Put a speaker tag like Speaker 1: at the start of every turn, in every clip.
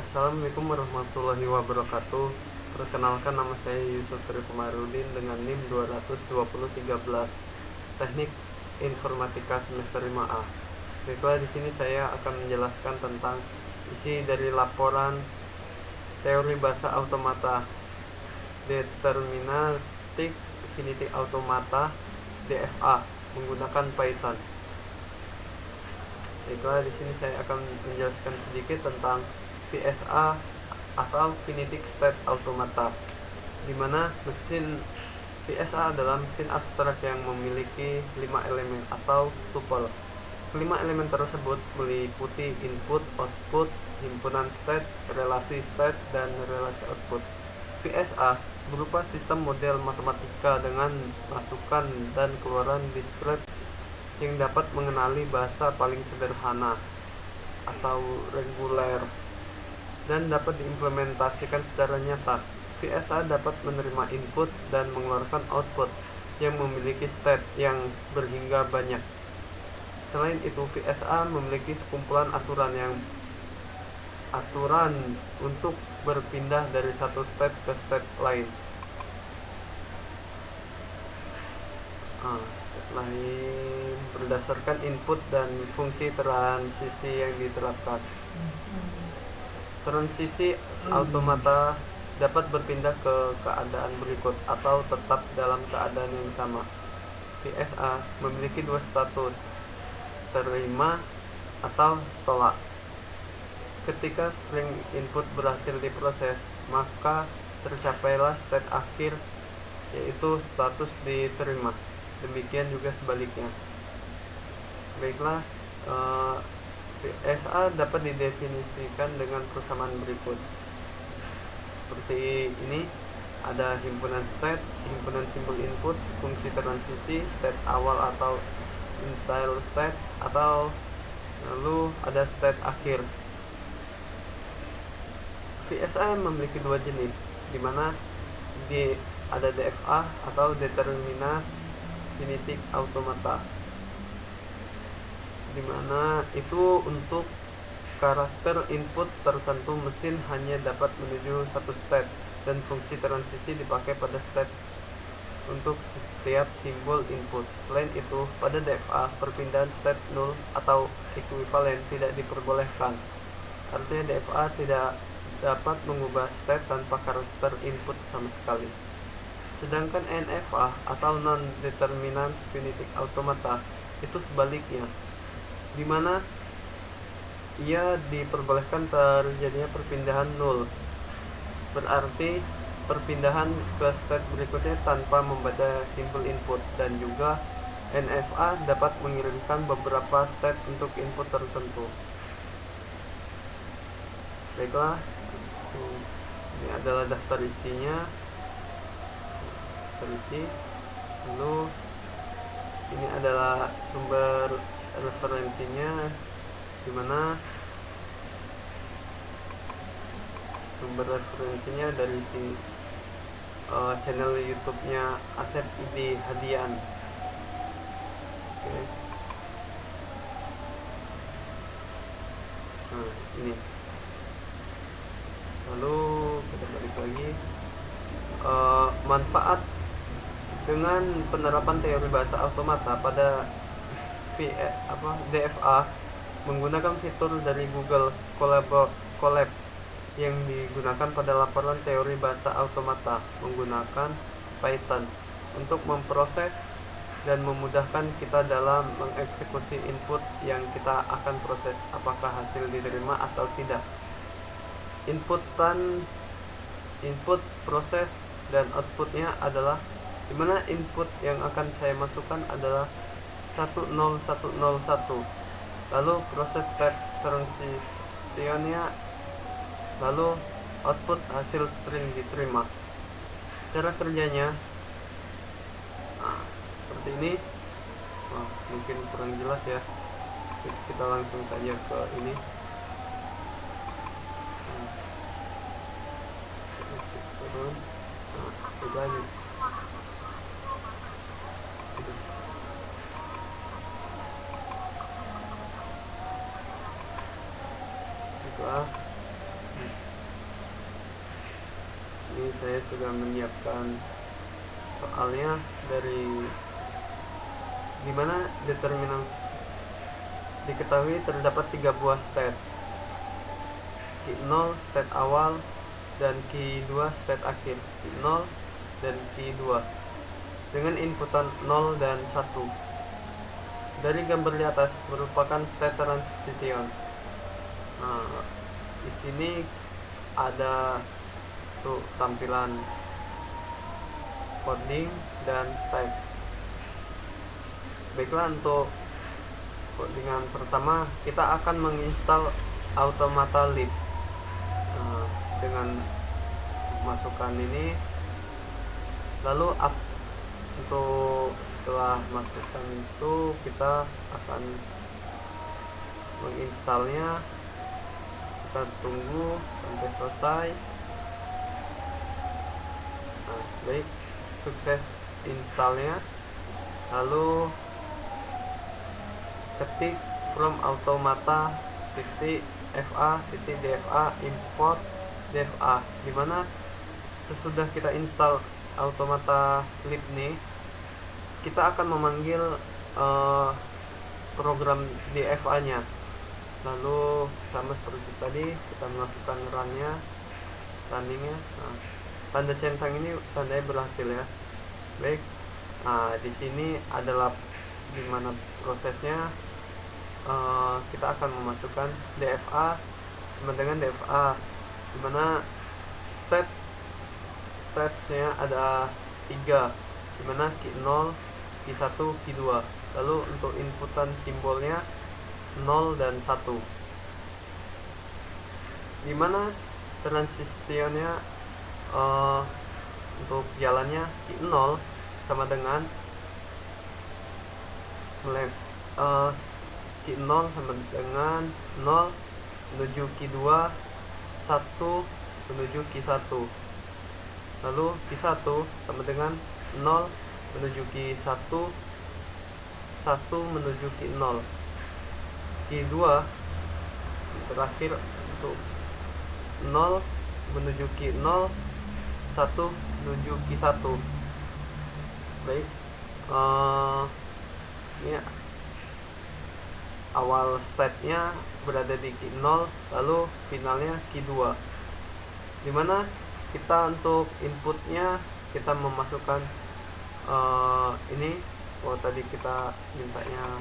Speaker 1: Assalamualaikum warahmatullahi wabarakatuh. Perkenalkan, nama saya Yusuf Tri Komarudin dengan NIM 22013, Teknik Informatika semester 5A. Baiklah, di sini saya akan menjelaskan tentang isi dari laporan teori bahasa automata Deterministic Finite Automata DFA menggunakan Python. Baiklah, di sini saya akan menjelaskan sedikit tentang VSA atau Kinetic State Automata, di mana mesin VSA adalah mesin abstrak yang memiliki 5 elemen atau tuple. Kelima elemen tersebut meliputi input, output, himpunan state, relasi state, dan relasi output. VSA berupa sistem model matematika dengan masukan dan keluaran diskret yang dapat mengenali bahasa paling sederhana atau reguler dan dapat diimplementasikan secara nyata. VSA dapat menerima input dan mengeluarkan output yang memiliki state yang berhingga banyak. Selain itu, VSA memiliki sekumpulan aturan untuk berpindah dari satu state ke state lain. Lain berdasarkan input dan fungsi transisi yang diterapkan. Transisi automata dapat berpindah ke keadaan berikut atau tetap dalam keadaan yang sama. VSA memiliki dua status, terima atau tolak. Ketika string input berhasil diproses, maka tercapailah state akhir, yaitu status diterima. Demikian juga sebaliknya. Baiklah, VSA dapat didefinisikan dengan persamaan berikut. Seperti ini, ada himpunan state, himpunan simbol input, fungsi transisi, state awal atau initial state, atau lalu ada state akhir. VSA memiliki dua jenis, di mana ada DFA atau Deterministic Finite Automata, di mana itu untuk karakter input tertentu mesin hanya dapat menuju satu state dan fungsi transisi dipakai pada state untuk setiap simbol input. Selain itu, pada DFA perpindahan state null atau ekuivalen tidak diperbolehkan. Artinya DFA tidak dapat mengubah state tanpa karakter input sama sekali. Sedangkan NFA atau Non-Determinant Finite Automata itu sebaliknya, di mana ia diperbolehkan terjadinya perpindahan null. Berarti perpindahan ke state berikutnya tanpa membaca simbol input, dan juga NFA dapat mengirimkan beberapa state untuk input tertentu. Baiklah, ini adalah daftar isinya. Lalu ini adalah sumber referensinya, di mana sumber referensinya dari channel YouTube-nya Asep ID Hadian. Oke. Nah, ini. Lalu kita balik lagi. Manfaat dengan penerapan teori bahasa automata pada DFA menggunakan fitur dari Google Colab yang digunakan pada laporan teori bahasa automata menggunakan Python untuk memproses dan memudahkan kita dalam mengeksekusi input yang kita akan proses, apakah hasil diterima atau tidak. Input, proses, dan outputnya adalah, dimana input yang akan saya masukkan adalah 10101, lalu proses state transitionnya, lalu output hasil string diterima. Cara kerjanya seperti ini. Mungkin kurang jelas ya, kita langsung saja ke ini. Coba nih. Itulah Ini saya sudah menyiapkan soalnya dari dimana determinan diketahui terdapat 3 buah state, key 0 state awal dan key 2 state akhir, key 0 dan key 2 dengan inputan 0 dan 1. Dari gambar di atas merupakan state transition. Nah, di sini ada tuh tampilan coding dan teks. Baiklah, untuk codingan pertama kita akan menginstal Automata Lib. Dengan masukkan ini, lalu untuk setelah masukkan itu kita akan menginstalnya. Kita tunggu sampai selesai. Baik, sukses installnya. Lalu ketik from automata .fa import .dfa, dimana sesudah kita install Automata Lib nih, kita akan memanggil program DFA nya. Lalu sama seperti tadi, kita masukkan runnya, runningnya. Tanda centang ini tandanya berhasil ya. Baik, di sini adalah dimana prosesnya. Kita akan memasukkan DFA sama dengan DFA, dimana stepsnya ada 3, dimana key 0, key 1, key 2. Lalu untuk inputan simbolnya 0 dan 1, dimana transitionnya untuk jalannya key 0 sama dengan key 0 sama dengan 0 menuju key 2, 1 menuju key 1. Lalu key 1 sama dengan 0 menuju key 1, 1 menuju key 0. Key 2 terakhir untuk 0 menuju key 0, 1 menuju key 1. Baik, ini awal state-nya berada di key 0, lalu finalnya key 2, dimana kita untuk inputnya kita memasukkan ini. Tadi kita mintanya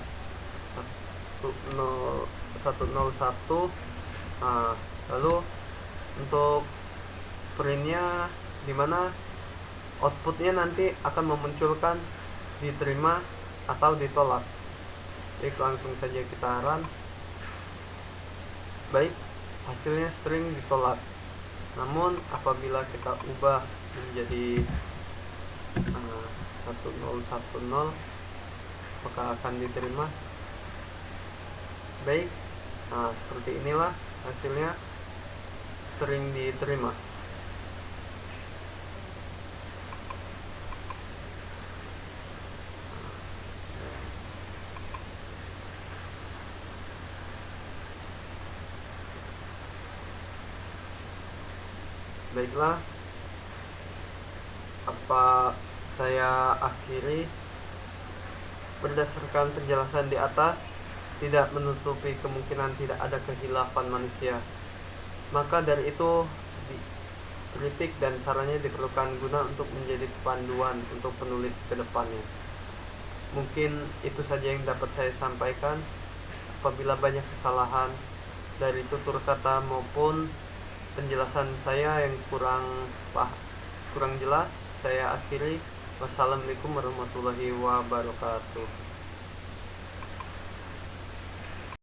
Speaker 1: 101. Lalu untuk printnya, dimana outputnya nanti akan memunculkan diterima atau ditolak. Baik, langsung saja kita run. Baik, hasilnya string ditolak. Namun apabila kita ubah menjadi 1010, maka akan diterima. Baik, seperti inilah hasilnya, string diterima. Baiklah, apa saya akhiri. Berdasarkan penjelasan di atas, tidak menutupi kemungkinan tidak ada kehilafan manusia. Maka dari itu, kritik dan sarannya diperlukan guna untuk menjadi panduan untuk penulis ke depannya. Mungkin itu saja yang dapat saya sampaikan. Apabila banyak kesalahan dari tutur kata maupun penjelasan saya yang kurang jelas, saya akhiri. Wassalamualaikum warahmatullahi wabarakatuh.